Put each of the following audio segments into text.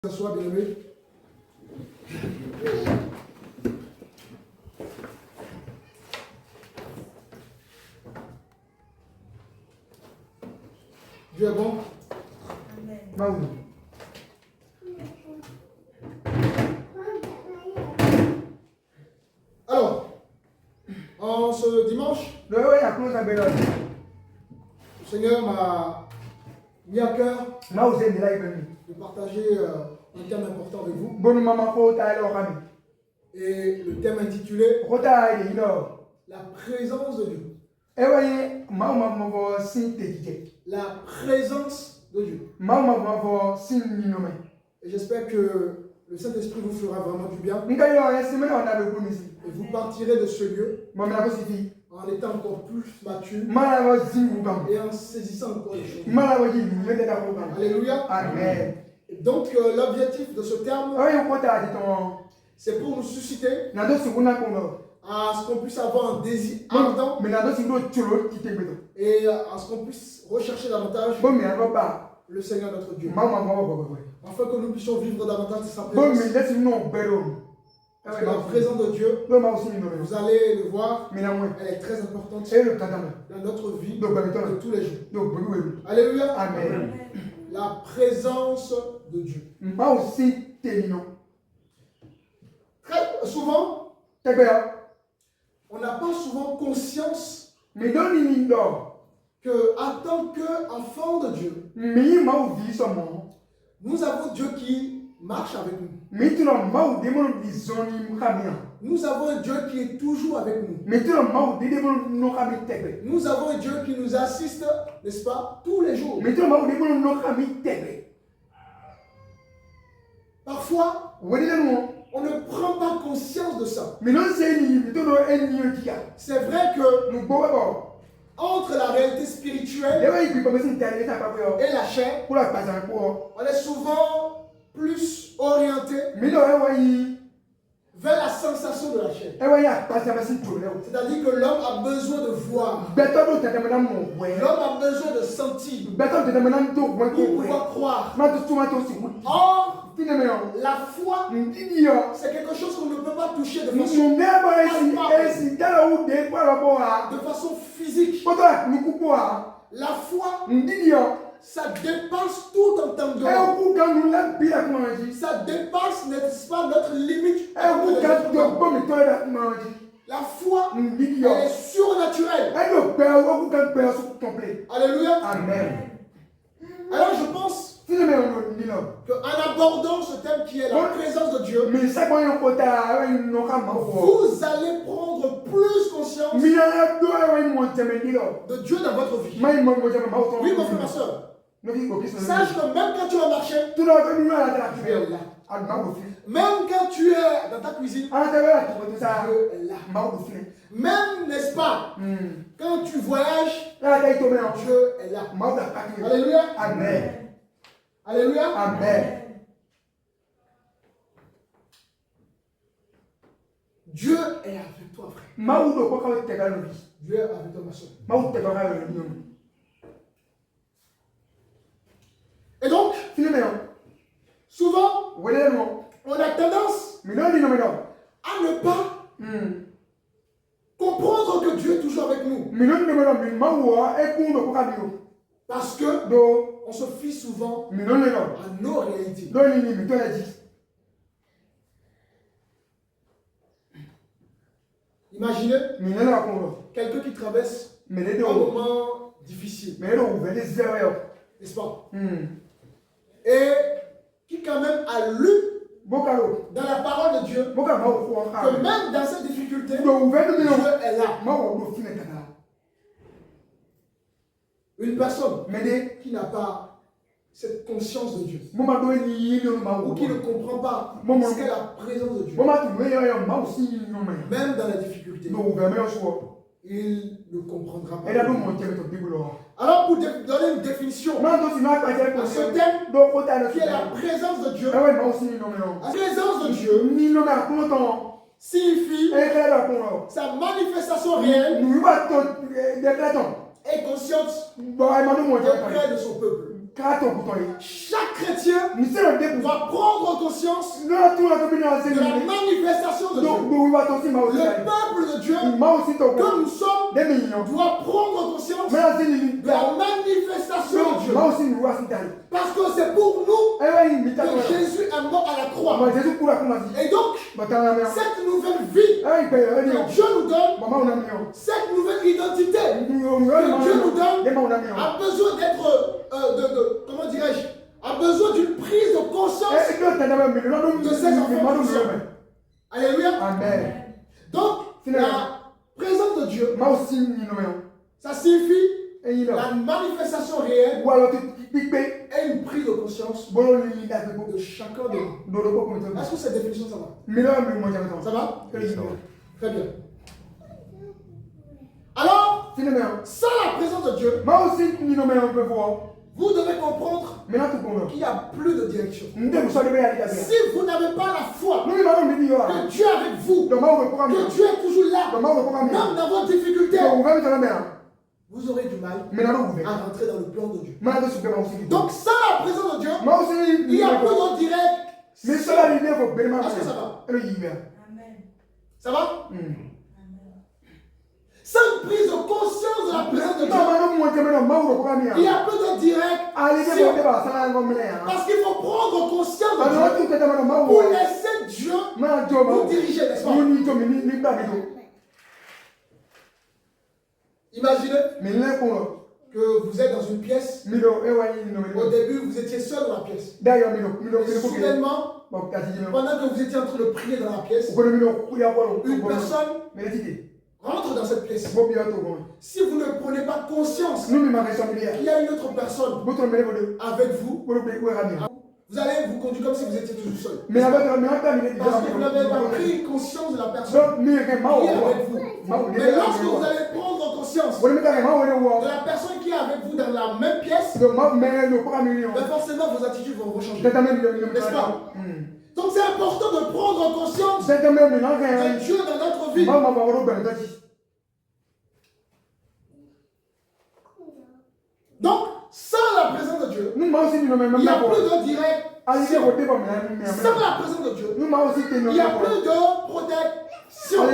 S'asseoir, bien aimé. Dieu est bon. Amen. Alors, en ce dimanche, le Seigneur m'a mis à cœur de partager un thème important avec vous. Et le thème intitulé La présence de Dieu. La présence de Dieu. Et j'espère que le Saint-Esprit vous fera vraiment du bien. Et vous partirez de ce lieu en étant encore plus mature et en saisissant encore les choses. Alléluia. Amen. Donc l'objectif de ce terme, c'est pour nous susciter à ce qu'on puisse avoir un désir ardent et à ce qu'on puisse rechercher davantage le Seigneur notre Dieu, afin que nous puissions vivre davantage de sa présence. Parce que la présence de Dieu, vous allez le voir, elle est très importante dans notre vie de tous les jours. Alléluia. Amen. La présence de Dieu. Très souvent, on n'a pas souvent conscience que, en tant qu'enfant de Dieu, nous avons Dieu qui marche avec nous. Nous avons un Dieu qui est toujours avec nous. Nous avons un Dieu qui nous assiste, n'est-ce pas, tous les jours. Parfois, on ne prend pas conscience de ça. C'est vrai que entre la réalité spirituelle et la chair, on est souvent plus orienté vers la sensation de la chair. C'est-à-dire que l'homme a besoin de voir. L'homme a besoin de sentir pour pouvoir croire. Or, la foi, c'est quelque chose qu'on ne peut pas toucher de façon physique. La foi, ça dépasse tout entendement. Ça dépasse, n'est-ce pas, notre limite. La foi, elle est surnaturelle. Alléluia. Amen. Alors je pense qu'en abordant ce thème qui est la présence de Dieu, vous allez prendre plus conscience de Dieu dans votre vie. Oui, mon frère, ma soeur. Sache que même quand tu vas marcher, tu es là. Même quand tu es dans ta cuisine, Dieu est là. Même, n'est-ce pas, quand tu voyages, Dieu est là. Alléluia. Amen. Alléluia. Amen. Dieu est avec toi, frère. Dieu est avec toi, ma soeur. Et donc, souvent, on a tendance à ne pas comprendre que Dieu est toujours avec nous. Parce que on se fie souvent à nos réalités. Imaginez quelqu'un qui traverse un moment difficile. N'est-ce pas? Et qui quand même a lu dans la parole de Dieu que même dans cette difficulté, Dieu est là. Une personne qui n'a pas cette conscience de Dieu, ou qui ne comprend pas ce qu'est la présence de Dieu, même dans la difficulté, il ne comprendra pas. Alors pour donner une définition à ce thème qui est la présence de Dieu, la présence de Dieu signifie sa manifestation réelle et consciente auprès de son peuple. Chaque chrétien doit prendre conscience de la manifestation de Dieu. Le peuple de Dieu, comme nous sommes, doit prendre conscience de la manifestation de Dieu. Parce que c'est pour nous que Jésus est mort à la croix. Et donc, cette nouvelle vie que Dieu nous donne, cette nouvelle identité que Dieu nous donne, a besoin d'être, comment dirais-je, a besoin d'une prise de conscience de ces enfants. Alléluia. Amen. Donc, la présence de Dieu, ça signifie la manifestation réelle et une prise de conscience de chacun de nous. Est-ce que cette définition, ça va? Ça va? Très bien. Alors, sans la présence de Dieu, vous devez comprendre qu'il n'y a plus de direction. Si vous n'avez pas la foi que Dieu est avec vous, que Dieu est toujours là, même dans vos difficultés, vous aurez du mal à rentrer dans le plan de Dieu. Donc sans la présence de Dieu, il n'y a plus de direct. Est-ce que ça va? Ça va? Sans prise de conscience de la présence de Dieu, il n'y a plus de direct. Parce qu'il faut prendre conscience de Dieu pour laisser Dieu nous diriger, n'est-ce pas? Imaginez que vous êtes dans une pièce. Au début, vous étiez seul dans la pièce. Et soudainement, pendant que vous étiez en train de prier dans la pièce, une personne rentre dans cette pièce. Si vous ne prenez pas conscience qu'il y a une autre personne avec vous, vous allez vous conduire comme si vous étiez toujours seul. Parce que vous n'avez pas pris conscience de la personne qui est avec vous. Mais lorsque vous allez prendre conscience de la personne qui est avec vous dans la même pièce, forcément vos attitudes vont changer. N'est-ce pas? Donc c'est important de prendre conscience de Dieu dans notre vie. Donc, sans la présence de Dieu, il n'y a plus de direct. Sans la présence de Dieu, il n'y a plus de protection. Sans la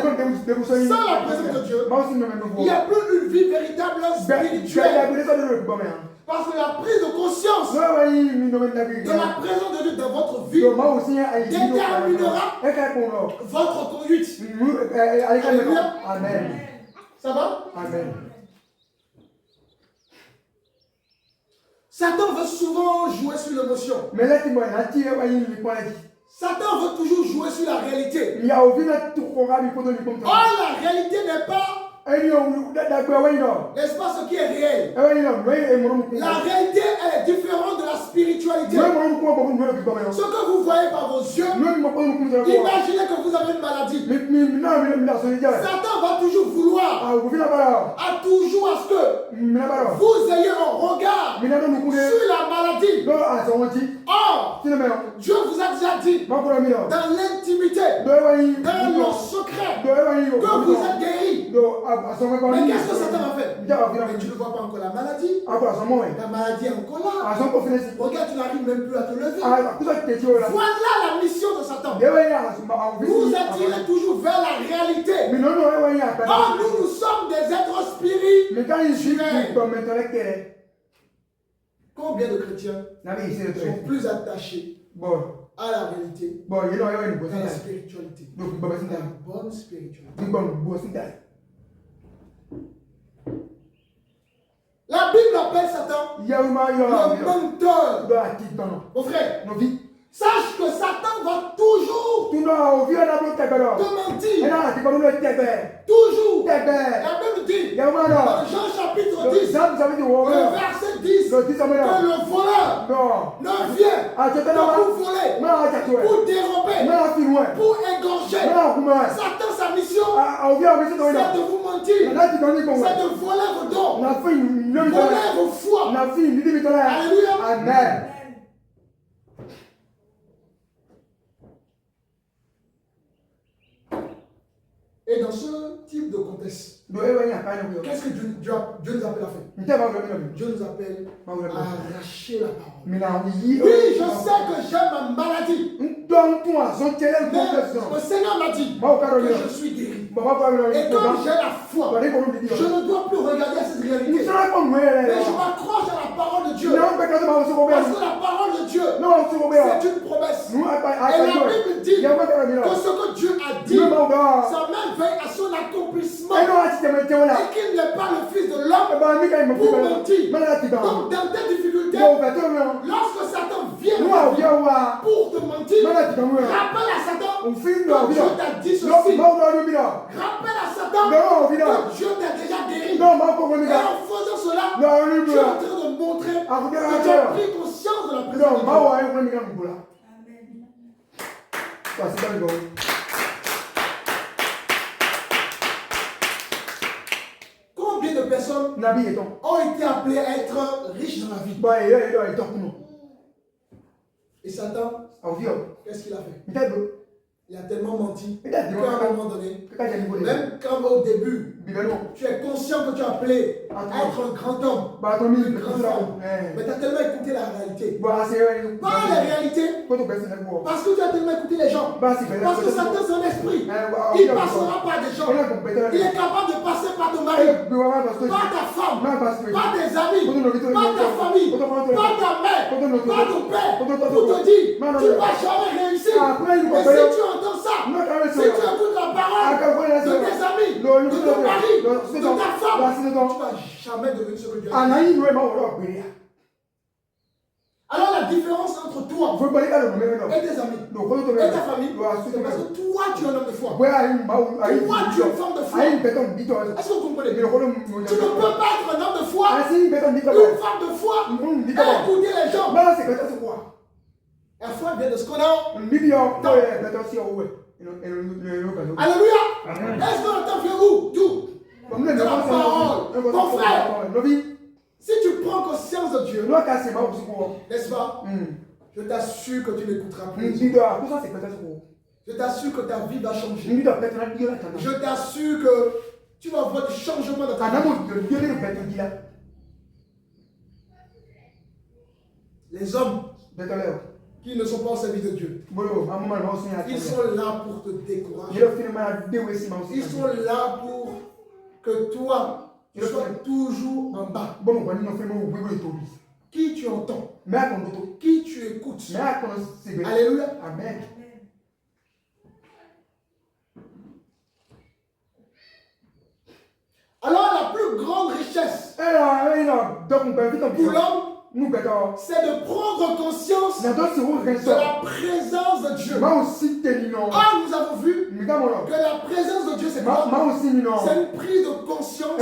présence de Dieu, il n'y a plus une vie véritable spirituelle. Parce que la prise de conscience de la présence de Dieu dans votre vie déterminera votre conduite. Alléluia. Amen. Ça va? Amen. Satan veut souvent jouer sur l'émotion. Satan veut toujours jouer sur la réalité. Or, la réalité n'est pas, n'est-ce pas, ce qui est réel. La réalité, elle est différente de la spiritualité. Ce que vous voyez par vos yeux, imaginez que vous avez une maladie. Satan va toujours vouloir, à ce que vous ayez un regard sur la maladie. Or, Dieu vous a déjà dit, dans l'intimité, dans le secret, que vous êtes guéri. Mais qu'est-ce que Satan va faire? Mais tu ne vois pas encore la maladie. La maladie est encore là. Regarde, tu n'arrives même plus à te lever. Voilà la mission de Satan. Vous attirez toujours vers la réalité. Or, nous sommes des êtres spirituels. Combien de chrétiens sont plus attachés à la réalité, à la spiritualité, à la bonne spiritualité? La Bible appelle Satan le menteur. Mon frère, sache que Satan va toujours te mentir. Toujours. La Bible dit, dans Jean chapitre 10, le verset 10, que le voleur ne vient que pour voler, pour dérober, pour égorger. Satan, sa mission, c'est de vous mentir, c'est de voler vos dons, voler vos foi. Alléluia. Amen. Et Et dans ce type de contexte, qu'est-ce que Dieu nous appelle à faire? Dieu nous appelle à arracher la parole. Oui, je sais que j'ai ma maladie. Mais le Seigneur m'a dit que je suis guéri. Et comme j'ai la foi, je ne dois plus regarder cette réalité. Mais je m'accroche à la parole de Dieu. Parce que la parole de Dieu, c'est une promesse. Et la Bible dit que ce que Dieu a dit, sa main veille à son accomplissement. Et qu'il n'est pas le Fils de l'homme pour mentir. Donc dans tes difficultés, lorsque Satan vient pour te mentir, rappelle à Satan que Dieu t'a dit ceci. Rappelle à Satan que Dieu t'a déjà guéri. Et en faisant cela, tu es en train de montrer que tu as pris conscience de la présence de Dieu. Combien de personnes ont été appelées à être riches dans la vie? Et Satan, qu'est-ce qu'il a fait? Il a tellement menti qu'à un moment donné, même quand au début, tu es conscient que tu es appelé à être un grand homme, une grande femme, mais tu as tellement écouté la réalité. Pas la réalité, parce que tu as tellement écouté les gens. Parce que Satan, c'est un esprit. Il ne passera pas des gens. Il est capable de passer par ton mari, par ta femme, par tes amis, par ta famille, par ta mère, par ton père, pour te dire, tu ne vas jamais réussir. Et si tu entends ça, si tu écoutes la parole de tes amis, de ton mari, de ta femme, tu ne vas jamais devenir ce que Dieu a dit. Alors la différence entre toi et tes amis et ta famille, c'est parce que toi tu es un homme de foi. Toi tu es une femme de foi. Est-ce que vous comprenez? Tu ne peux pas être un homme de foi, une femme de foi, et écouter les gens. La foi vient de ce qu'on a. Alléluia. Est-ce qu'on entend faire où? D'où? De la parole. Mon frère, si tu prends conscience de Dieu, n'est-ce pas? Je t'assure que tu n'écouteras plus. Je t'assure que ta vie va changer. Je t'assure que tu vas voir du changement dans ta vie. Les hommes qui ne sont pas au service de Dieu, ils sont là pour te décourager. Ils sont là pour que toi, tu sois toujours en bas. Qui tu entends? Qui tu écoutes? Alléluia. Amen. Alors la plus grande richesse pour l'homme, c'est de prendre conscience de la présence de Dieu. Ah, nous avons vu que la présence de Dieu, c'est quoi? C'est une prise de conscience.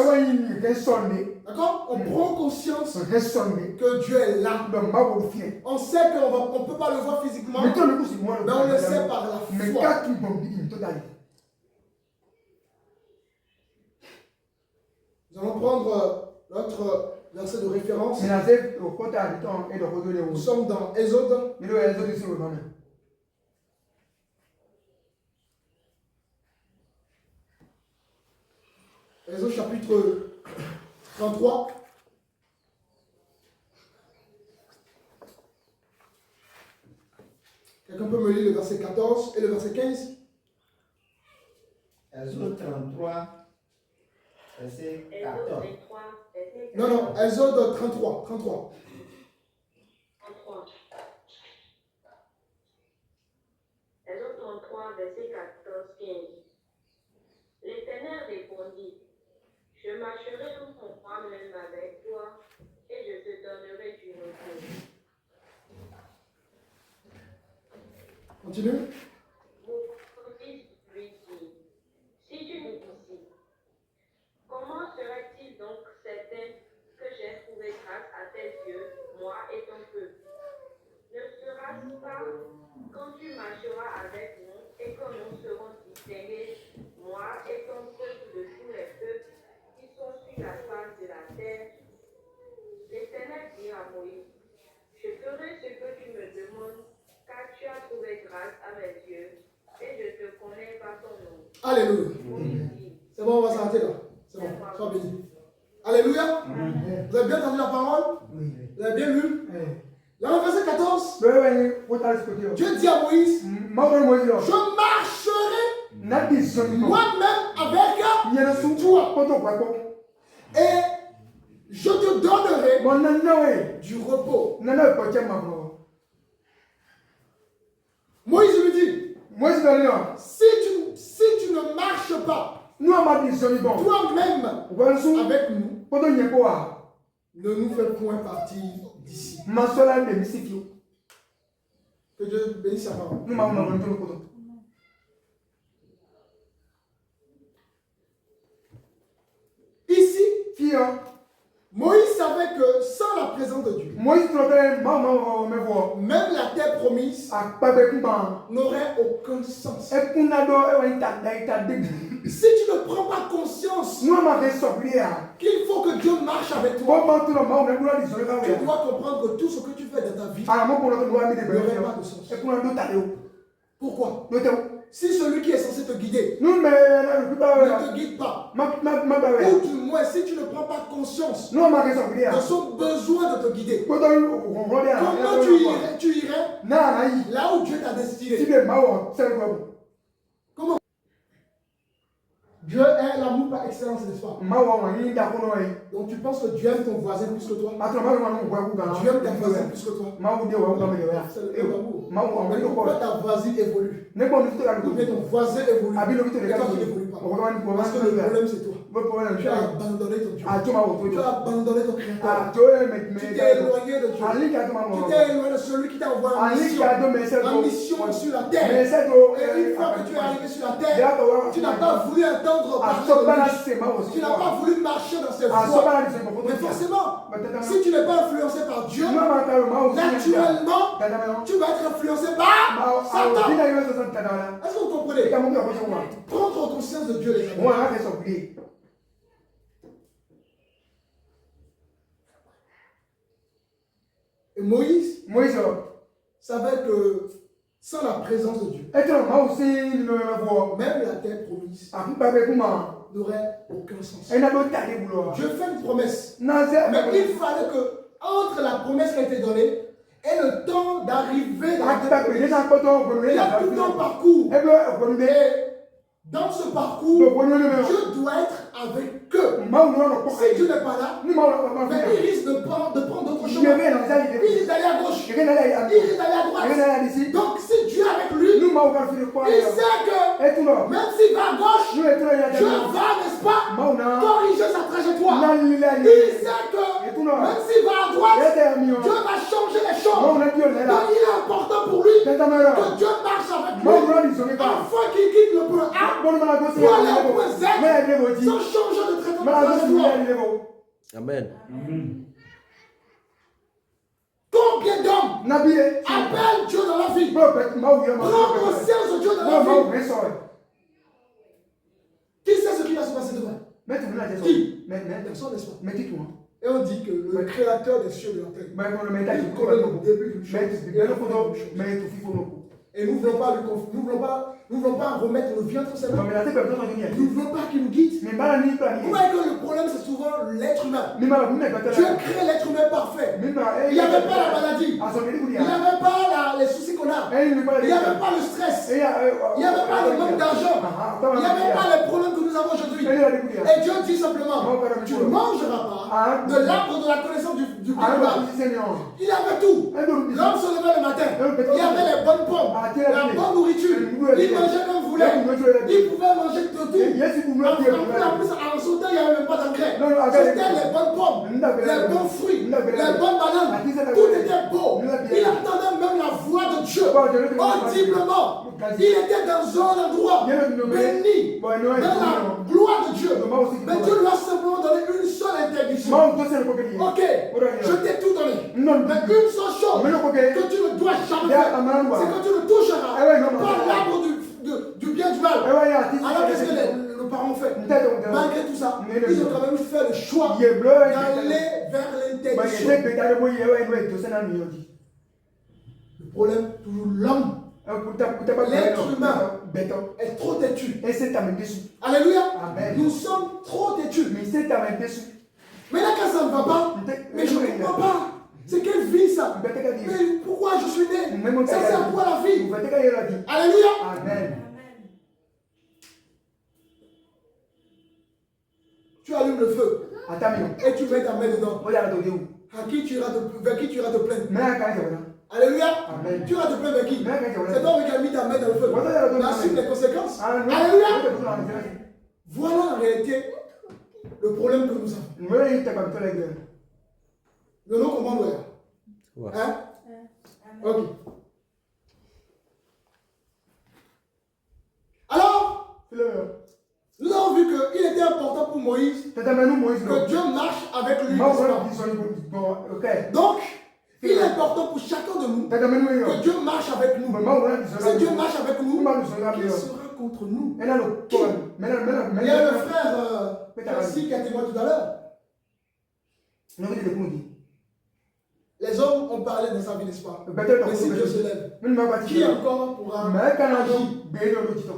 D'accord? On prend conscience que Dieu est là. On sait qu'on ne peut pas le voir physiquement, mais on le sait par la foi. Nous allons prendre notre verset de référence. Nous sommes dans Exode. Exode chapitre 33. Quelqu'un peut me lire le verset 14 et le verset 15? Exode 33, verset 14. Non, Exode 33. 33. Exode 33, verset 14-15. L'Éternel répondit, je marcherai moi-même avec toi et je te donnerai du repos. Continue. Mon fils lui dit, si tu es ici, comment serait-il donc certain que j'ai trouvé grâce à tes yeux, moi et ton peuple? Ne sera-ce pas quand tu marcheras avec nous et que nous serons distingués, moi et ton peuple, de tous les peuples qui sont sur la face de la terre? L'Éternel dit à Moïse, je ferai ce que tu me demandes, car tu as trouvé grâce à mes yeux. bien entendu la parole? Oui. Vous avez bien lu? Dans le verset 14, Dieu dit à Moïse, je marcherai moi-même avec toi. Et je te donnerai du repos. Moïse lui dit, si tu ne marches pas toi-même avec nous, ne nous fais point partir d'ici. Que Dieu bénisse sa parole. Ici, Moïse savait que sans la présence de Dieu, même la terre promise n'aurait aucun sens. Si tu ne prends pas conscience qu'il faut que Dieu marche avec toi, tu dois comprendre que tout ce que tu fais dans ta vie n'aurait pas de sens. Pourquoi? Si celui qui est censé te guider ne te guide pas, ou du moins si tu ne prends pas conscience de son besoin de te guider, comment tu irais là où Dieu t'a destiné? Comment? Dieu est l'amour par excellence, n'est-ce pas? Donc tu penses que Dieu aime ton voisin plus que toi? Dieu aime ta voisine plus que toi? C'est le l'amour. Mais pourquoi ta voisine évolue? Ou bien ton voisin évolue? Et toi tu n'évolues pas. Parce que le problème c'est toi. Tu as abandonné ton Dieu. Tu as abandonné ton Créateur. Tu t'es éloigné de Dieu. Tu t'es éloigné de celui qui t'a envoyé en mission sur la terre. Et une fois que tu es arrivé sur la terre, tu n'as pas voulu entendre parler de lui. Tu n'as pas voulu marcher dans ses voies. Mais forcément, si tu n'es pas influencé par Dieu, naturellement, tu vas être influencé par Satan. Est-ce que vous comprenez? Prendre conscience de Dieu, les amis. Et Moïse savait que sans la présence de Dieu, même la terre promise n'aurait aucun sens. Dieu fait une promesse. Mais il fallait que, entre la promesse qui a été donnée et le temps d'arriver dans la terre promise, il y a tout un parcours. Et dans ce parcours, Dieu doit être avec eux. Si Dieu n'est pas là, mais il risque de prendre d'autres chemins. Il risque d'aller à gauche. Il risque d'aller à droite. Donc si Dieu est avec lui, il sait que même s'il va à gauche, Dieu va, n'est-ce pas, corriger sa trajectoire. Il sait que même s'il va à droite, Dieu va changer les choses. Donc il est important pour lui que Dieu marche avec lui afin qu'il quitte le point A pour aller au point Z sans changer de traitement. Amen. Combien d'hommes appellent Dieu dans la vie? Prends conscience de Dieu dans la vie. Qui sait ce qui va se passer demain? Qui? Personne, n'est-ce pas? Et on dit que le créateur des cieux et de la terre, il connaît le début d'une chose et la fin d'une chose. Et nous ne voulons pas remettre le vie entre ses mains. Nous ne voulons pas qu'il nous guide. Vous voyez que le problème c'est souvent l'être humain. Dieu crée l'être humain parfait. Il n'y avait pas la maladie. Il n'y avait pas les soucis qu'on a. Il n'y avait pas le stress. Il n'y avait pas le manque d'argent. Il n'y avait pas les problèmes que nous avons aujourd'hui. Et Dieu dit simplement, tu ne mangeras pas de l'arbre de la connaissance du bien et du mal. Il avait tout. L'homme se levait le matin. Il y avait les bonnes pommes. La bonne nourriture. Il mangeait comme il voulait. Il pouvait manger de tout. En plus, en son temps, il n'y avait même pas d'engrais. C'était les bonnes pommes, les bons fruits, les bonnes bananes. Tout était beau. Il entendait même la voix de Dieu. Audiblement. Il était dans un endroit béni, dans la gloire de Dieu. Mais Dieu lui a simplement donné une seule interdiction. Ok, je t'ai tout donné. Mais une seule chose que tu ne dois jamais faire, c'est que tu ne toucheras pas l'arbre du bien du mal. Alors qu'est-ce que les parents ont fait? Malgré tout ça, ils ont quand même fait le choix d'aller vers l'interdiction. Le problème, toujours l'homme. L'être humain est trop têtu. Alléluia. Nous sommes trop têtus. Maintenant, quand ça ne va pas, mais je ne comprends pas. C'est quelle vie ça? Mais pourquoi je suis né? Ça sert à quoi la vie? Alléluia. Amen. Tu allumes le feu et tu mets ta main dedans. Vers qui tu iras te plaindre? Alléluia. Amen. Tu iras te plaindre vers qui? C'est C'est toi qui as mis ta main dans le feu. Tu assumes les conséquences. Alléluia. Voilà en réalité le problème que nous avons. Nous allons comment voir? Hein? Ok. Alors, nous avons vu qu'il était important pour Moïse que Dieu marche avec lui. Donc, il est important pour chacun de nous que Dieu marche avec nous. Si Dieu marche avec nous, qui sera contre nous? Il y a le frère Percy qui a témoigné tout à l'heure. Les hommes ont parlé de sa vie, n'est-ce pas? Mais si Dieu se lève, qui encore pourra agir?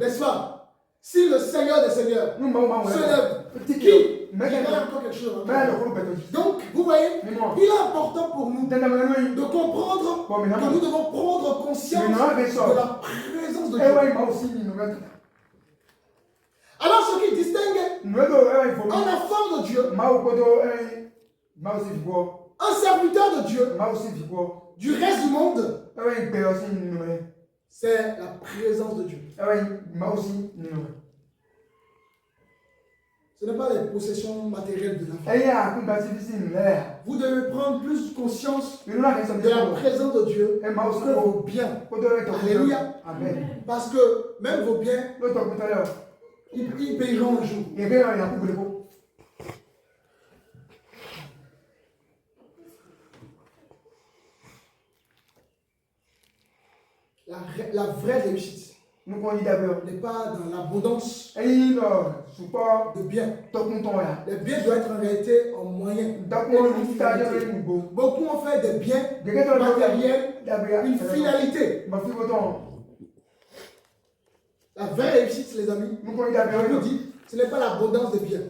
N'est-ce pas? Si le Seigneur des Seigneurs se lève, qui? Mais il y a encore quelque chose. Donc, vous voyez, il est important pour nous de comprendre que nous devons prendre conscience de la présence de Dieu. Alors, ce qui distingue un enfant de Dieu, un serviteur de Dieu, du reste du monde, c'est la présence de Dieu. Ce n'est pas les possessions matérielles de la vie. Vous devez prendre plus conscience de la présence de Dieu que vos biens. Alléluia. Amen. Parce que même vos biens, ils paieront un jour. La vraie réussite n'est pas dans l'abondance de biens. Les biens doivent être en réalité en moyen. Beaucoup ont fait des biens matériels une finalité. La vraie réussite, les amis, je vous dis, ce n'est pas l'abondance des biens.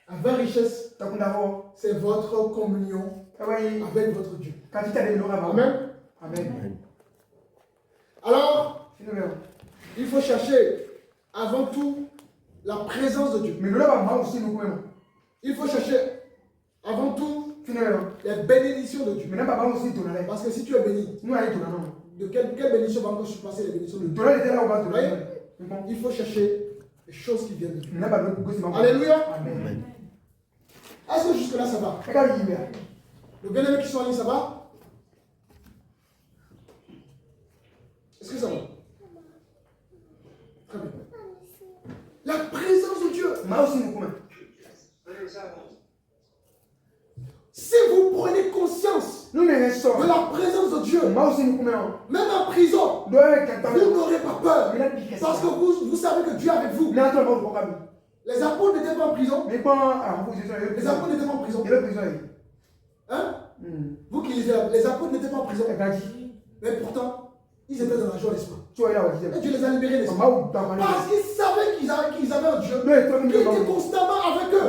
La vraie richesse, c'est votre communion avec votre Dieu. Amen. Amen. Alors, il faut chercher avant tout la présence de Dieu. Il faut chercher avant tout les bénédictions de Dieu. Parce que si tu es béni, de quelle bénédiction va encore surpasser les bénédictions de Dieu? Il faut chercher les choses qui viennent de Dieu. Alléluia. Amen. Est-ce que jusque-là ça va? Le bien-aimé qui sont en ligne, ça va? Est-ce que ça va? Très bien. La présence de Dieu. Si vous prenez conscience de la présence de Dieu, même en prison, vous n'aurez pas peur. Parce que vous savez que Dieu est avec vous. Les apôtres n'étaient pas en prison. Les apôtres n'étaient pas en prison. Hein? Vous qui lisez, les apôtres n'étaient pas en prison. Mais pourtant, ils étaient dans la joie, n'est-ce pas? Et Dieu les a libérés, n'est-ce pas? Parce qu'ils savaient qu'ils avaient un Dieu qui était constamment avec eux.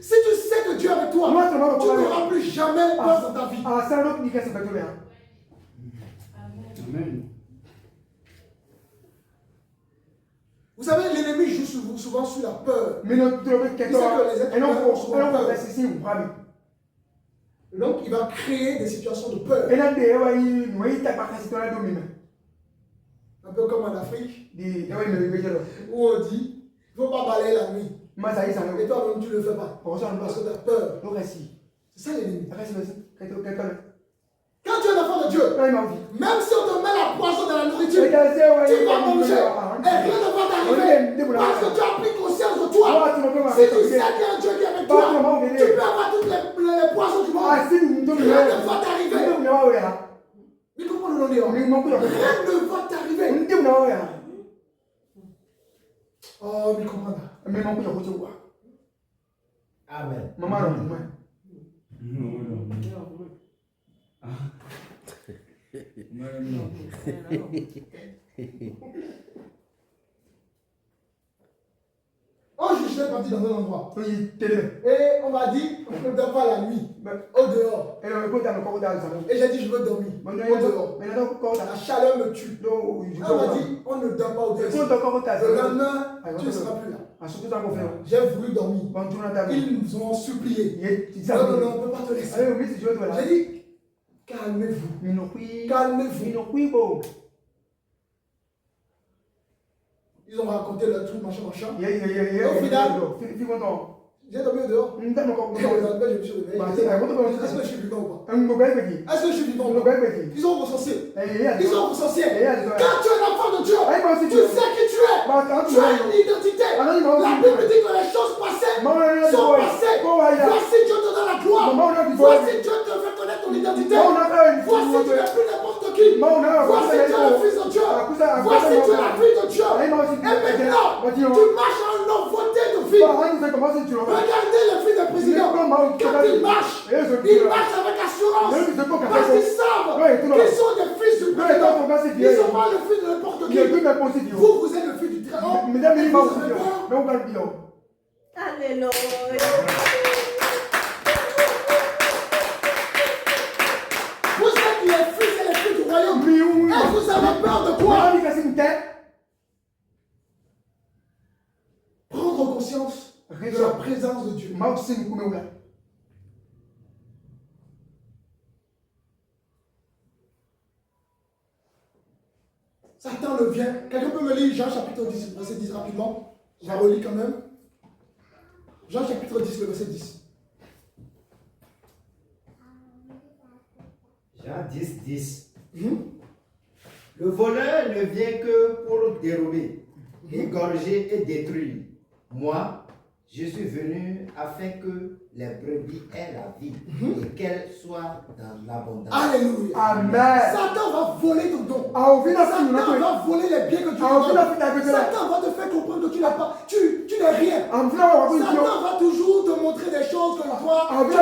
Si tu sais que Dieu est avec toi, tu n'auras plus jamais peur dans ta vie. Amen. Vous savez, l'ennemi joue souvent sur la peur. Il sait que les êtres humains ont souvent peur. Donc, il va créer des situations de peur. Un peu comme en Afrique, où on dit, il ne faut pas balayer la nuit. Et toi-même, tu ne le fais pas. Parce que tu as peur. C'est ça l'ennemi. Quand tu es un enfant de Dieu, même si on te met la poisson dans la nourriture, tu vas manger. Et rien ne va t'arriver. Parce que tu as pris conscience de toi. Si tu sais qu'il y a un Dieu qui est avec toi, tu peux avoir toutes les poissons du monde. Rien ne va t'arriver. Mais comment le dire? Rien ne va t'arriver. Oh, mais comment? Amen. parti dans un endroit. Et on m'a dit, on ne dort pas la nuit. Au dehors. Et j'ai dit, je veux dormir. Au dehors. La chaleur me tue. On m'a dit, on ne dort pas au dehors. Le lendemain, tu ne seras plus là. J'ai voulu dormir. Ils nous ont supplié. Non, on ne peut pas te laisser. J'ai dit, calmez-vous. Calmez-vous. Ils ont raconté leur truc, machin. Et au final, j'ai dormi dehors. Et le lendemain, je me suis réveillé. Est-ce que je suis vivant ou pas? Est-ce que je suis vivant ou pas? Ils ont recensé. Quand tu es l'enfant de Dieu, tu sais qui tu es. Tu as une identité. La Bible dit que les choses passées sont passées. Voici Dieu te donne la gloire. Voici Dieu te fait connaître ton identité. Voici tu n'es plus n'importe qui. Voici tu es le fils de Dieu. Voici tu es la fille de Dieu. Et maintenant, tu marches en nouveauté de vie. Regardez le fils du président. Quand il marche avec assurance. Parce qu'ils savent qu'ils sont des fils du président. Ils ne sont pas le fils de n'importe qui. Vous êtes le fils du très haut. Alléluia. Vous êtes les fils et les filles du royaume. Et vous avez peur de quoi? Prendre conscience de la présence de Dieu. Satan le vient. Quelqu'un peut me lire Jean chapitre 10, verset 10 rapidement. Je relis quand même. Jean chapitre 10, le verset 10. Jean 10, 10. Le voleur ne vient que pour dérober, égorger et détruire. Moi, je suis venu afin que les brebis aient la vie et qu'elles soient dans l'abondance. Alléluia. Amen. Satan va voler ton don. Satan va voler les biens que tu as. Satan va te faire comprendre que tu n'as pas. Tu n'es rien. Satan va toujours te montrer des choses que toi, ta vie est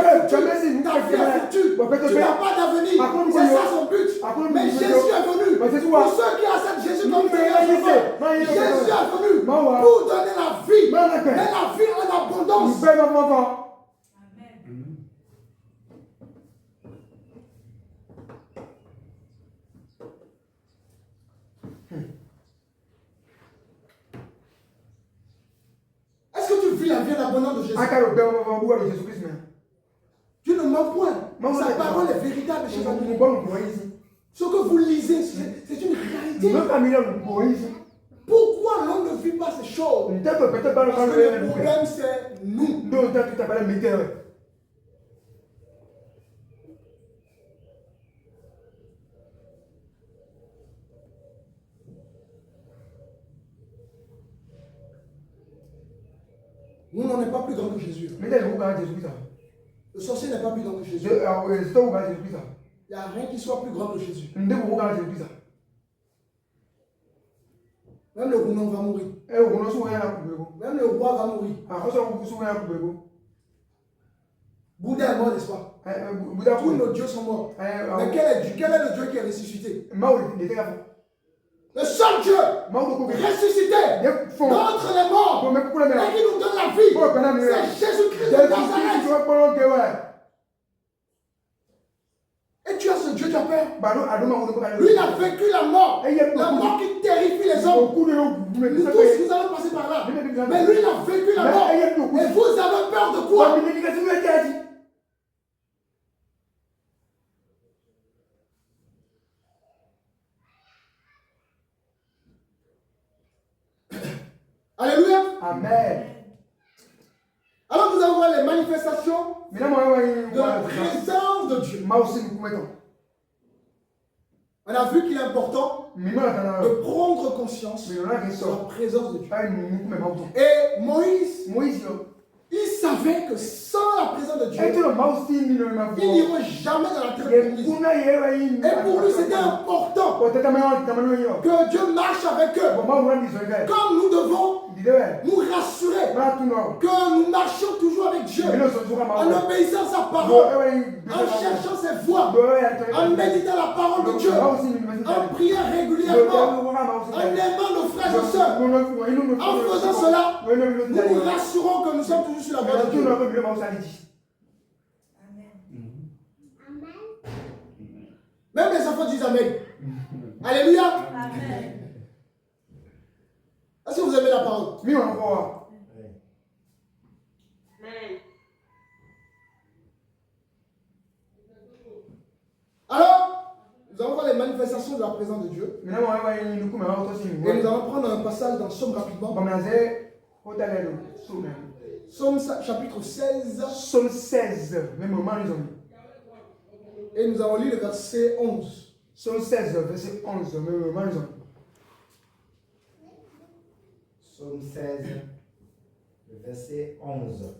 foutue. Tu n'as pas d'avenir. C'est ça son but. Mais Jésus est venu. Pour ceux qui acceptent Jésus comme Seigneur, Jésus est venu pour donner la vie. Mais la vie en abondance. Est-ce que tu vis la vie en abondance de Jésus? Tu ne mens point. Sa parole est véritable chez nous. Ce que vous lisez, c'est une réalité. Pourquoi l'homme ne vit pas ces choses? Parce que le problème, c'est nous. Nous n'en est pas plus grand que Jésus. Le sorcier n'est pas plus grand que Jésus. Il n'y a rien qui soit plus grand que Jésus. Même le Rounon va mourir. Même le roi va mourir. Bouddha est mort, n'est-ce pas? Tous nos dieux sont morts. Mais quel est le Dieu qui est ressuscité? Le seul Dieu ressuscité d'entre les morts et qui nous donne la vie, c'est Jésus-Christ de Nazareth. Et tu as ce Dieu, tu as peur. Lui, il a vécu la mort qui terrifie les hommes. Nous tous, nous allons passer par là. Mais lui, il a vécu la mort. Et vous avez peur de quoi? Alléluia. Amen. Alors nous allons voir les manifestations de la présence de Dieu. On a vu qu'il est important de prendre conscience de la présence de Dieu. Et Moïse, il savait que sans la présence de Dieu, il n'irait jamais dans la terre promise. Et pour lui, c'était important que Dieu marche avec eux. Comme nous devons nous rassurer que nous marchions toujours avec Dieu, en obéissant sa parole, en cherchant ses voies, en méditant la parole de Dieu, en priant régulièrement, en aimant nos frères et sœurs. En faisant cela, nous nous rassurons que nous sommes toujours sur la voie de Dieu. Même les enfants disent Amen. Alléluia. Amen. Est-ce que vous aimez la parole? Amen. Alors, nous allons voir les manifestations de la présence de Dieu. Et nous allons prendre un passage dans Somme rapidement. Somme chapitre 16. Somme 16. Et nous allons lire le verset 11. Somme 16, verset 11. Somme 16, le verset 11.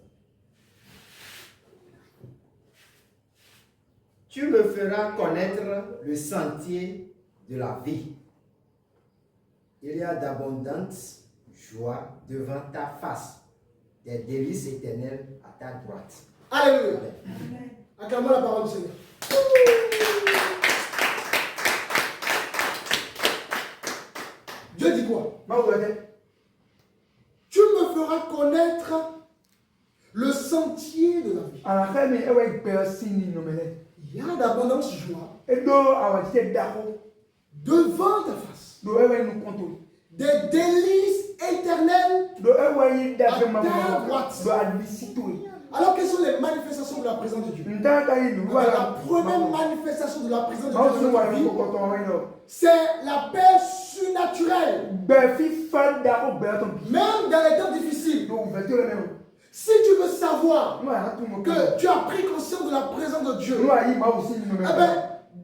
Tu me feras connaître le sentier de la vie. Il y a d'abondantes joies devant ta face, des délices éternelles à ta droite. Alléluia. Acclamons la parole du Seigneur. Dieu dit quoi? Tu me feras connaître le sentier de la vie. Il y a d'abondance joie devant ta face. Des délices éternelles à ta droite. Alors, quelles sont les manifestations de la présence de Dieu? La première manifestation de la présence de Dieu dans notre vie, c'est la paix surnaturelle. Même dans les temps difficiles. Si tu veux savoir que tu as pris conscience de la présence de Dieu, eh ben,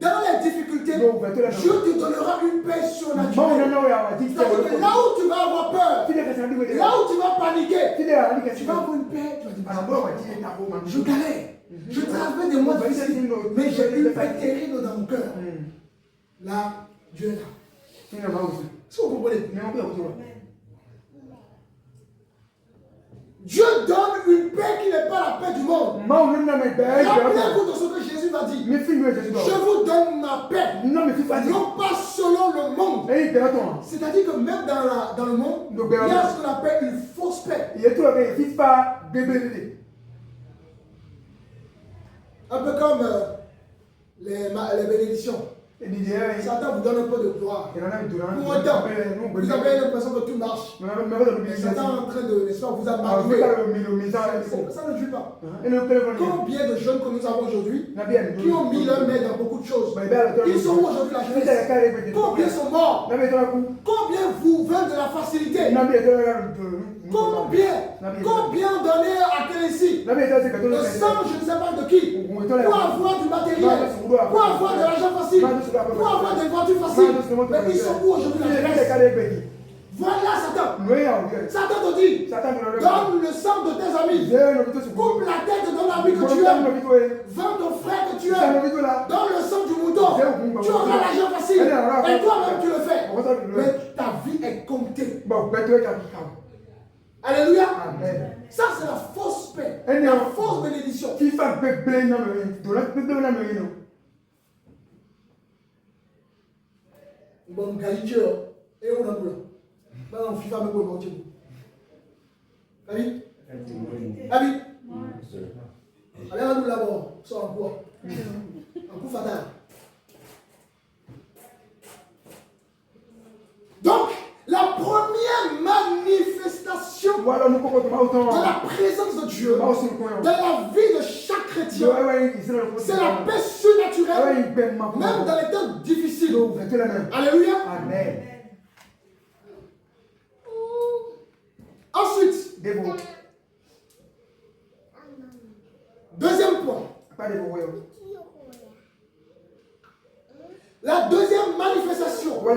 dans les difficultés, Dieu te donnera une paix surnaturelle. C'est-à-dire que là où tu vas avoir peur, là où tu vas paniquer, tu vas avoir une paix. Tu vas dire, je galère, je traverse des mois difficiles, mais j'ai une paix terrible dans mon cœur. Là, Dieu est là. Est-ce que vous comprenez? Dieu donne une paix qui n'est pas la paix du monde. Rappelez-vous de ce que Jésus m'a dit. Je vous donne ma paix, non pas selon le monde. C'est-à-dire que même dans le monde, il y a ce qu'on appelle une fausse paix. Un peu comme les bénédictions. Satan vous donne un peu de gloire. Pour autant, vous avez l'impression que tout marche. Mais Satan est en train de, n'est-ce pas, vous a marqué. Ça ne joue pas. Combien de jeunes que nous avons aujourd'hui qui ont mis leur main dans beaucoup de choses? Ils sont où aujourd'hui la jeunesse? Combien sont morts? Combien vous veulent de la facilité? Combien donner à quel ici? Le sang, je ne sais pas de qui. Pour avoir du matériel, pour avoir de l'argent facile, pour avoir des voitures faciles. Mais ils sont où aujourd'hui la jeunesse? Voilà Satan. Satan te dit, donne le sang de tes amis. Coupe la tête de ton ami que tu aimes. Vends ton frère que tu aimes. Donne le sang du mouton. Tu auras l'argent facile. Et toi-même tu le fais. Mais ta vie est comptée. Alléluia. Amen. Ça c'est la fausse paix. La fausse bénédiction. Bon, qualité. Et on a besoin. Maintenant, FIFA me peut mentir. Abi? Abi? Allez, à nous là-bas. Ça en quoi? Un coup fatal. Donc, la première manifestation de la présence de Dieu dans la vie de chaque chrétien, c'est la paix surnaturelle, même dans les temps difficiles. Alléluia. Amen. Ensuite, deuxième point. La deuxième manifestation de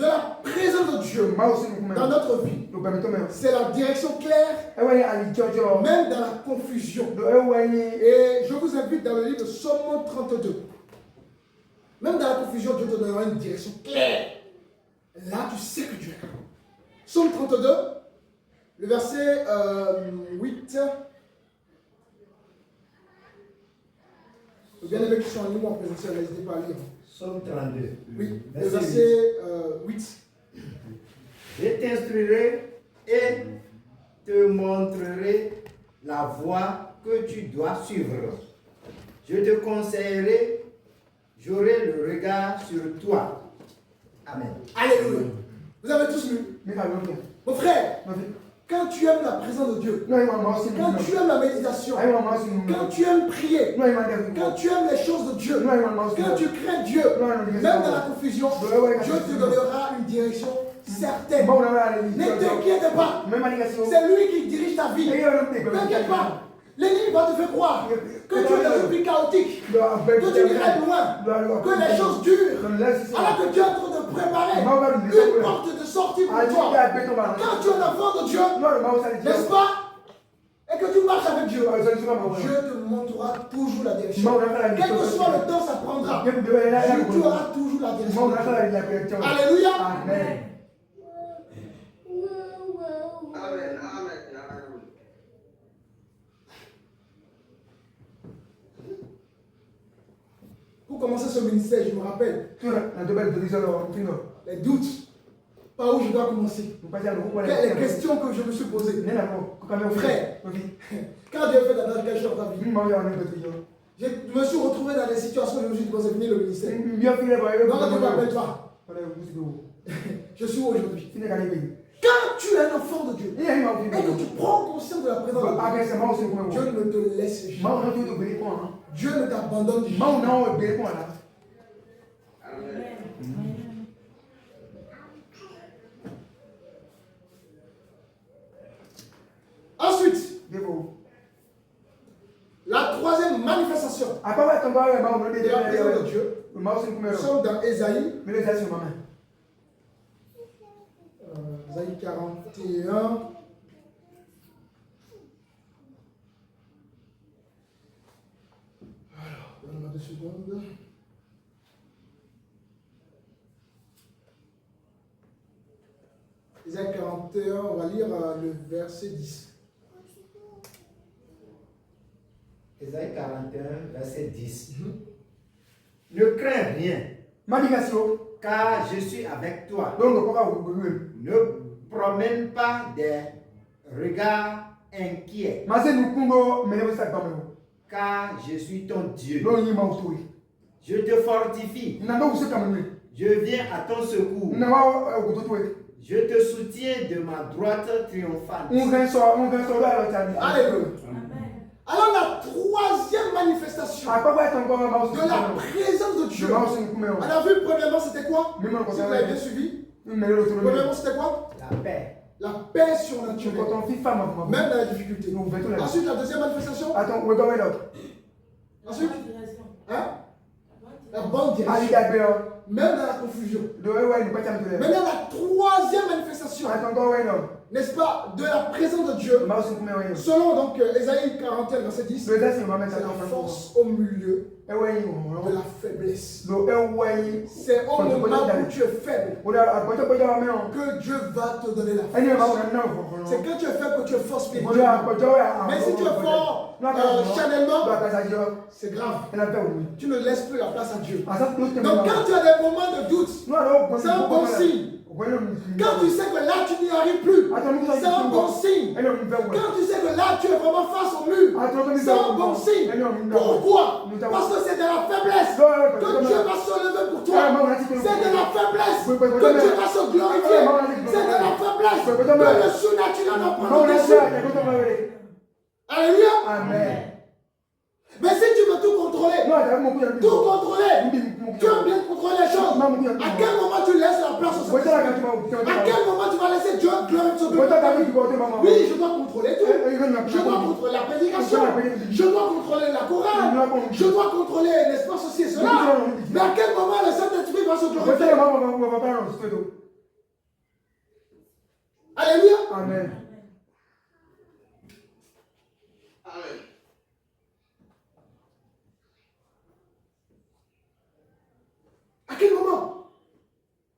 la présence de Dieu dans notre vie, c'est la direction claire, même dans la confusion. Et je vous invite dans le livre de Somme 32. Même dans la confusion, Dieu te donnera une direction claire. Là, tu sais que Dieu est là. Psaume 32, le verset 8. Les bien-aimés qui sont en ligne ou en présentiel, n'hésitez pas à lire. Psaume 32. Oui, le verset 8. Je t'instruirai et te montrerai la voie que tu dois suivre. Je te conseillerai, j'aurai le regard sur toi. Amen. Alléluia. Vous avez tous lu? Mon frère, quand tu aimes la présence de Dieu, quand tu aimes la méditation, quand tu aimes prier, quand tu aimes les choses de Dieu, quand tu crains Dieu, même dans la confusion, Dieu te donnera une direction certaine. Ne t'inquiète pas. C'est lui qui dirige ta vie. Ne t'inquiète pas. L'ennemi va te faire croire que tu es dans une vie chaotique, que tu irais loin, que les choses durent, alors que Dieu est en train de préparer une porte de sortie pour toi. Quand tu es un enfant de Dieu, n'est-ce pas, et que tu marches avec Dieu, Dieu te montrera toujours la direction. Quel que soit le temps, ça prendra. Tu auras toujours la direction. Alléluia. Amen. Pour commencer ce ministère, je me rappelle les doutes, par où je dois commencer, les questions que je me suis posées. Frère, quand Dieu fait la navigation dans ta vie, je me suis retrouvé dans des situations où je me suis dit, bon, c'est fini le ministère. Non, ne t'appelle pas. Je suis où aujourd'hui. Quand tu es un enfant de Dieu et que tu prends conscience de la présence de Dieu, Dieu ne te laisse jamais. Dieu ne t'abandonne jamais. Ensuite, la troisième manifestation de la présence de Dieu, nous sommes dans Ésaïe. Ésaïe 41. Alors, donne-moi 2 secondes. Ésaïe 41, on va lire le verset 10. Ésaïe 41, verset 10. Ne crains rien, car je suis avec toi. Ne promène pas des regards inquiets, car je suis ton Dieu. Je te fortifie. Je viens à ton secours. Je te soutiens de ma droite triomphante. Alléluia. Alors la troisième manifestation de la présence de Dieu. On a vu premièrement c'était quoi? Si vous l'avez bien suivi. Premièrement c'était quoi? La paix. La paix surnaturelle. Même dans la difficulté. Ensuite la deuxième manifestation. Ensuite hein? La bonne direction. Même dans la confusion. Maintenant la troisième manifestation, n'est-ce pas, de la présence de Dieu, selon donc Ésaïe 41, verset 10, c'est la force au milieu de la faiblesse. C'est au moment où tu es faible que Dieu va te donner la force. C'est quand tu es faible que tu es fort spirituellement. Mais si tu es fort charnellement, c'est grave. Tu ne laisses plus la place à Dieu. Donc quand tu as des moments de doute, c'est un bon signe. Quand tu sais que là tu n'y arrives plus, c'est un bon signe. Quand tu sais que là tu es vraiment face au mur, c'est un bon signe. Pourquoi? Parce que c'est de la faiblesse que Dieu va se lever pour toi. C'est de la faiblesse que Dieu va se glorifier. C'est de la faiblesse que le surnaturel va prendre dessus. Alléluia. Amen. Mais si tu veux tout contrôler, tu aimes bien contrôler les choses, à quel moment tu laisses la place au Seigneur? À quel moment tu vas laisser Dieu glorifier? Oui, je dois contrôler tout. Je dois contrôler la prédication. Je dois contrôler la chorale. Je dois contrôler, n'est-ce pas, ceci et cela. Mais à quel moment le Saint-Esprit va se glorifier? Alléluia. Amen. À quel moment?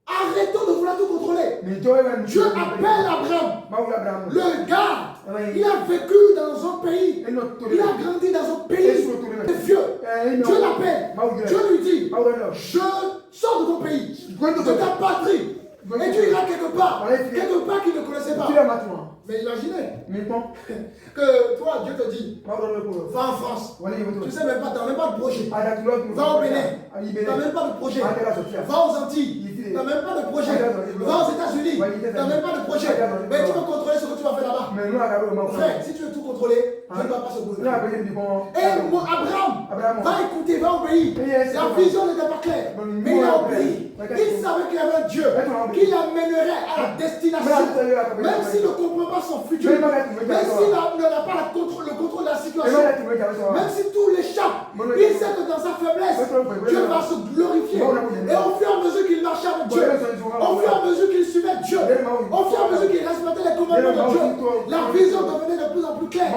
Arrêtons de vouloir tout contrôler. Dieu appelle Abraham. Le gars, il a vécu dans un pays. Il a grandi dans un pays. Il est vieux. Dieu l'appelle. Dieu lui dit, je sors de ton pays, de ta patrie. Et tu iras quelque part qu'il ne connaissait pas. Mais imaginez que toi, Dieu te dit, va en France. Tu ne sais même pas, tu n'as même pas de projet. Va au Bénin. Tu n'as même pas de projet. Va aux Antilles. Tu n'as même pas de projet. Va aux États-Unis. Tu n'as même pas de projet. Mais tu veux contrôler ce que tu vas faire là-bas. Frère, si tu veux tout contrôler, Dieu ne va pas se bouger. Et Abraham va écouter, va obéir. La vision n'était pas claire. Mais il a obéi. Il savait qu'il y avait un Dieu qui l'amènerait à la destination. Même s'il ne comprend pas son futur, même s'il n'a pas le contrôle de la situation, même si tout l'échappe, il sait que dans sa faiblesse, Dieu va se glorifier. Et au fur et à mesure qu'il marchait avec Dieu, au fur et à mesure qu'il suivait Dieu, au fur et à mesure qu'il respectait les commandements de Dieu, la vision devenait de plus en plus claire.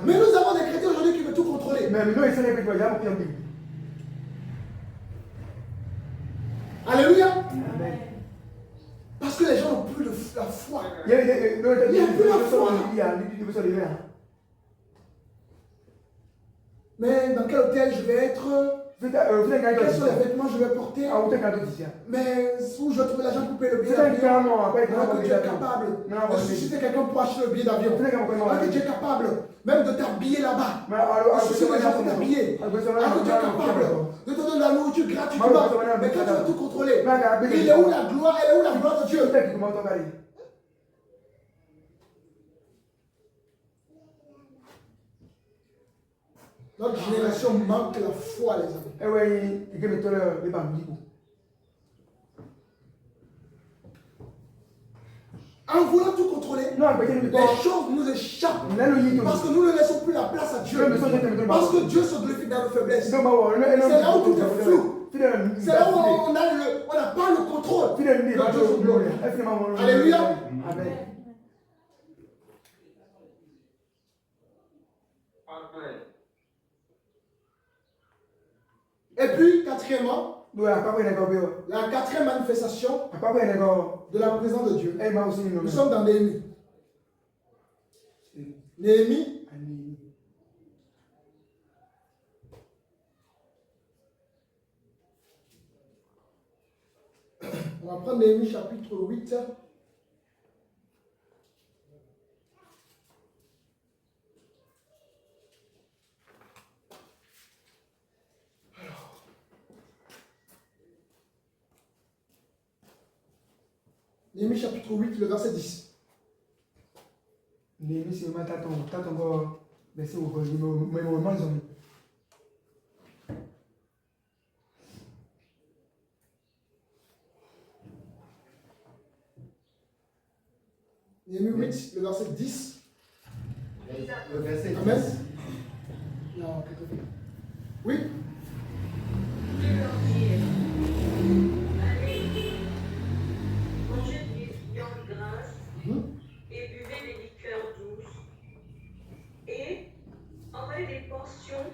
Mais nous avons des chrétiens aujourd'hui qui veulent tout contrôler. Alléluia. Amen. Parce que les gens n'ont plus la foi. Il n'y a plus la foi. Mais dans quel hôtel je vais être? Quels sont les vêtements que je vais porter? Mais où je vais trouver l'argent pour payer le billet d'avion? Alors que tu es capable de susciter quelqu'un pour acheter le billet d'avion. Alors que tu es capable même de t'habiller là-bas. De susciter les gens pour t'habiller. Alors que tu es capable de te donner la nourriture gratuitement. Mais quand tu vas tout contrôler, il est où la gloire? Elle est où la gloire de Dieu? Notre génération manque la foi, les amis. En voulant tout contrôler, les choses nous échappent. Parce que nous ne laissons plus la place à Dieu. Parce que Dieu se glorifie dans nos faiblesses. C'est là où tout est flou. C'est là où on n'a pas le contrôle. Alléluia. Amen. Et puis, quatrièmement, la quatrième manifestation de la présence de Dieu. Nous sommes dans Néhémie. Néhémie. On va prendre Néhémie chapitre 8. Néhémie chapitre 8, le verset 10. Néhémie, c'est vraiment encore verset au Néhémie 8, le verset 10. Le verset 10. Amen. Non, oui. Et buvez des liqueurs douces et envoyez des portions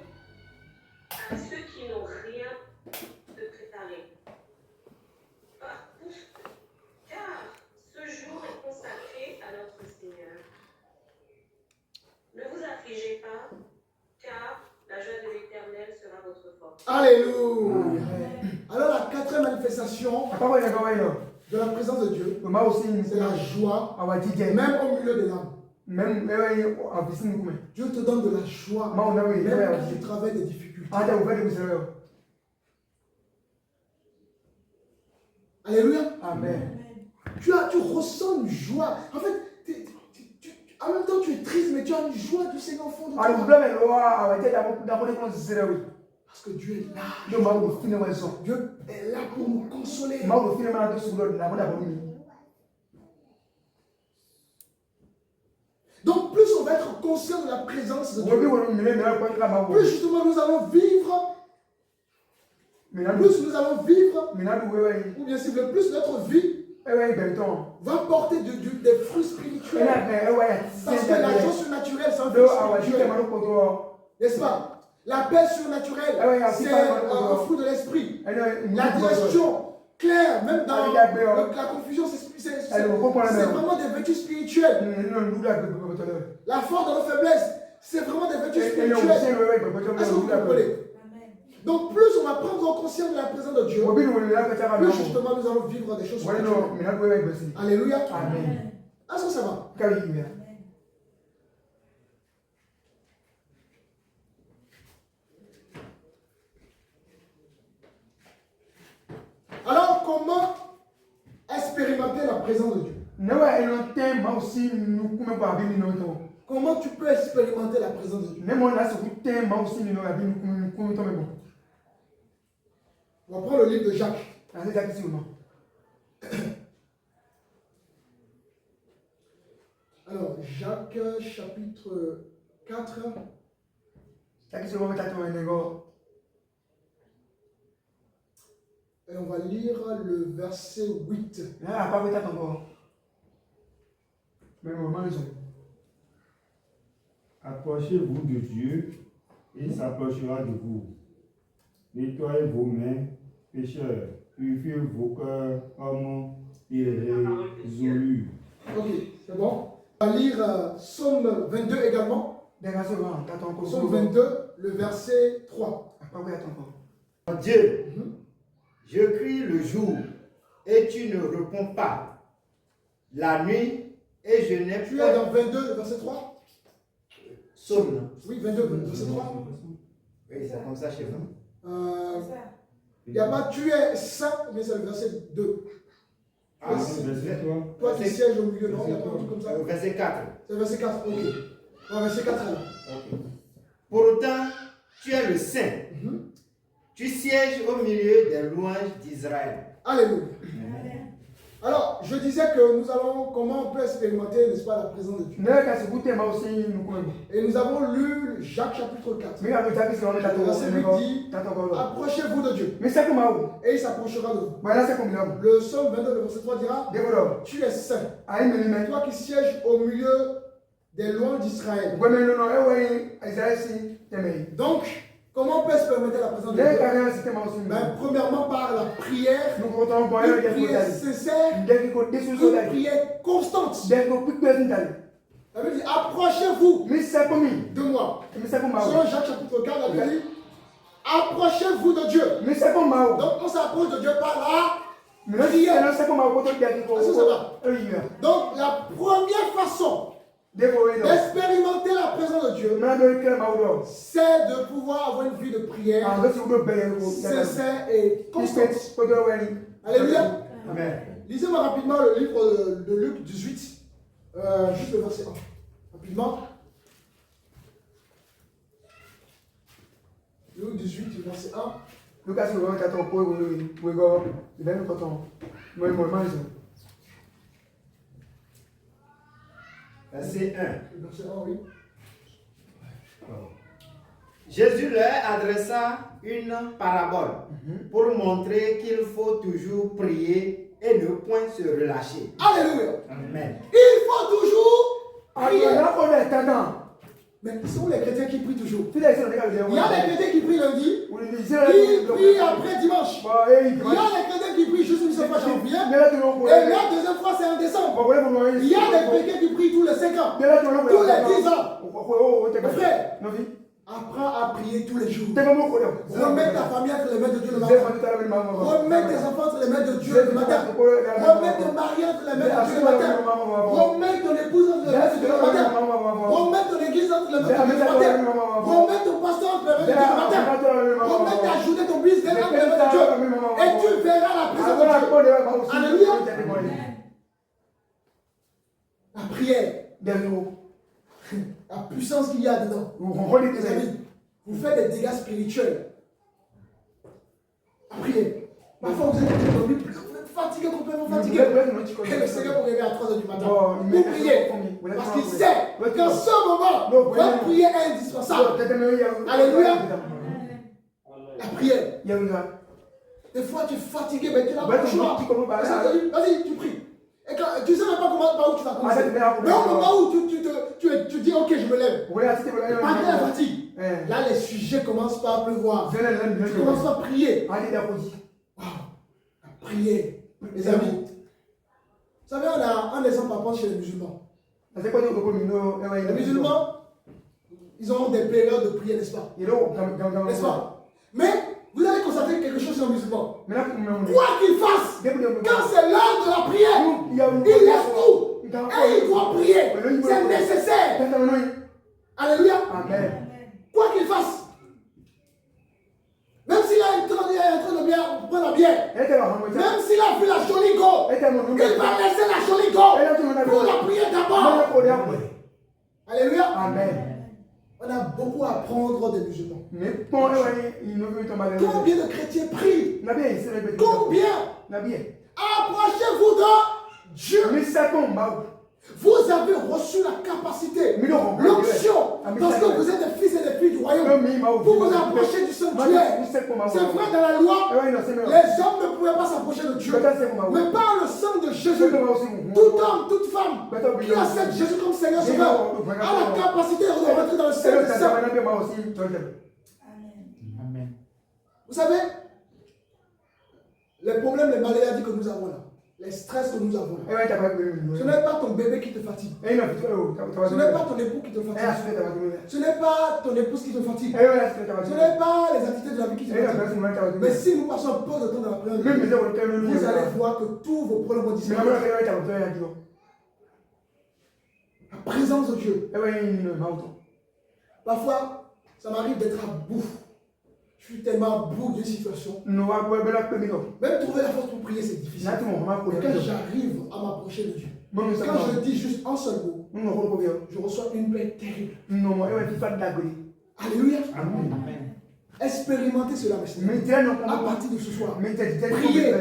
à ceux qui n'ont rien de préparé. Car ce jour est consacré à notre Seigneur. Ne vous affligez pas, car la joie de l'Éternel sera votre force. Alléluia. Alors la quatrième manifestation de la présence de Dieu, c'est la joie, même au milieu des larmes. Dieu te donne de la joie, même quand tu traverses des difficultés. Alléluia. Amen. Tu ressens une joie. En fait, en même temps tu es triste, mais tu as une joie du Seigneur au fond de toi. Parce que Dieu est là. Dieu est là pour nous consoler. Donc plus on va être conscient de la présence de Dieu, plus justement nous allons vivre. Plus nous allons vivre, ou bien si plus notre vie va porter des fruits spirituels. Parce que la joie surnaturelle, c'est un fruit spirituel. N'est-ce pas? La paix surnaturelle, c'est un fruit de l'esprit. La digestion clair, même dans la confusion, c'est vraiment des vertus spirituelles. La force dans nos faiblesses, c'est vraiment des vertus spirituelles. Est-ce que vous comprenez? Donc plus on va prendre conscience de la présence de Dieu, plus justement nous allons vivre des choses spirituelles. Alléluia. Amen. Est-ce que ça va? Alors, comment expérimenter la présence de Dieu? Comment tu peux expérimenter la présence de Dieu? On va prendre le livre de Jacques. Alors, Jacques chapitre 4. Et on va lire le verset 8. Approchez-vous de Dieu et il s'approchera de vous. Nettoyez vos mains, pécheurs, purifiez vos cœurs, hommes irrésolus. Ok, c'est bon. On va lire Psaume 22 également. Psaume 22, le verset 3. Dieu, je crie le jour et tu ne réponds pas. La nuit et je n'ai pas. Tu es dans 22, le verset 3? Psaume. Oui, 22, verset 3. Oui, c'est comme ça chez vous. Il n'y a pas tu es saint, mais c'est le verset 2. Ah, verset 3. Toi qui sièges au milieu, non, il n'y a pas un truc comme ça. Verset 4. C'est le verset 4, ok. Verset 4 alors. Okay. Pour autant, tu es le saint. Tu sièges au milieu des louanges d'Israël. Alléluia. Alors, je disais que nous allons, comment on peut expérimenter, n'est-ce pas, la présence de Dieu. Et nous avons lu Jacques chapitre 4. Le verset 8 dit, approchez-vous de Dieu. Et il s'approchera de vous. Le psaume 22, le verset 3 dira, tu es saint. Toi qui sièges au milieu des louanges d'Israël. Donc, comment on peut expérimenter la présence de Dieu? Premièrement par la prière, une prière sincère, une prière constante. La Bible dit, approchez-vous de moi. Selon Jacques chapitre 4, la Bible dit, approchez-vous de Dieu. Donc on s'approche de Dieu par la prière. Donc la première façon d'expérimenter la présence de Dieu, c'est de pouvoir avoir une vie de prière sincère et constante. Alléluia. Amen. Lisez-moi rapidement le livre de Luc 18, juste le verset 1. Rapidement. Luc 18, le verset 1. Verset 1. Verset 1, oui. Jésus leur adressa une parabole pour montrer qu'il faut toujours prier et ne point se relâcher. Alléluia. Amen. Il faut toujours prier. Mais ce sont les chrétiens qui prient toujours. Il y a des chrétiens qui prient lundi, qui prient après dimanche. Il y a des chrétiens qui prient juste une seule fois janvier, et la deuxième fois c'est en décembre. Il y a des chrétiens qui prient tous les 5 ans, tous les 10 ans. Frère, apprends à prier tous les jours. Remets ta famille entre les mains de Dieu le matin. Remets tes enfants entre les mains de Dieu le matin. Remets tes maris entre les mains de Dieu le matin. Remets ton épouse entre les mains de Dieu le matin. Remets ton église entre les mains de Dieu le matin. Remets ton pasteur entre les mains de Dieu le matin. Remets ta journée, ton business entre les mains de Dieu. Et tu verras la présence de Dieu. Alléluia. La prière. La puissance qu'il y a dedans. Les amis, vous faites des dégâts spirituels. La prière. Parfois vous êtes fatigué, complètement fatigué. Et le Seigneur vous réveille à 3h du matin. Vous priez. Parce qu'il sait qu'en ce moment, votre prière est indispensable. Alléluia. La prière. Des fois tu es fatigué, mais tu n'as pas le choix. Vas-y, tu pries. Et quand, tu ne sais même pas par où tu vas commencer. Mais au moment où tu dis ok, je me lève. Malgré la fatigue, là les sujets commencent par pleuvoir. Tu commences à prier. Wow. La prière. Les amis, vous savez, on a un exemple à prendre chez les musulmans. Les musulmans, ils ont des périodes de prière, n'est-ce pas? N'est-ce pas? Mais vous allez constater quelque chose sur les musulmans. Quoi qu'ils fassent, quand c'est l'heure de la prière, ils laissent tout et ils vont prier. C'est nécessaire. Alléluia. Amen. Quoi qu'il fasse. Même s'il est en train de prendre la bière, même s'il a vu la jolie go, il va laisser la jolie go pour la prière d'abord. Alléluia. Amen. On a beaucoup à apprendre des musulmans. Combien Combien de chrétiens prient? Combien? Approchez-vous de Dieu. Vous avez reçu la capacité, l'option, parce que vous êtes des fils et des filles du royaume, pour vous approcher du sanctuaire. C'est vrai, dans la loi, les hommes ne pouvaient pas s'approcher de Dieu. Mais par le sang de Jésus, tout homme, toute femme qui accepte Jésus comme Seigneur Sauveur a la capacité de rentrer dans le Saint des Saints. Amen. Vous savez, les problèmes, les maladies que nous avons là, les stress que nous avons là, ce n'est pas ton bébé qui te fatigue. Ce n'est pas ton époux qui te fatigue. Ce n'est pas ton épouse qui te fatigue. Ce n'est pas les activités de la vie qui te fatiguent. Mais si nous passons un peu de temps dans la prière, vous allez voir que tous vos problèmes vont disparaître. La présence de Dieu. Parfois, ça m'arrive d'être à bout. Je suis tellement à bout d'une situation. Même trouver la force pour prier, c'est difficile. Mais quand j'arrive à m'approcher de Dieu, quand je dis juste un seul mot, je reçois une paix terrible. Alléluia. Amen. Expérimentez cela, à partir de ce soir. Priez.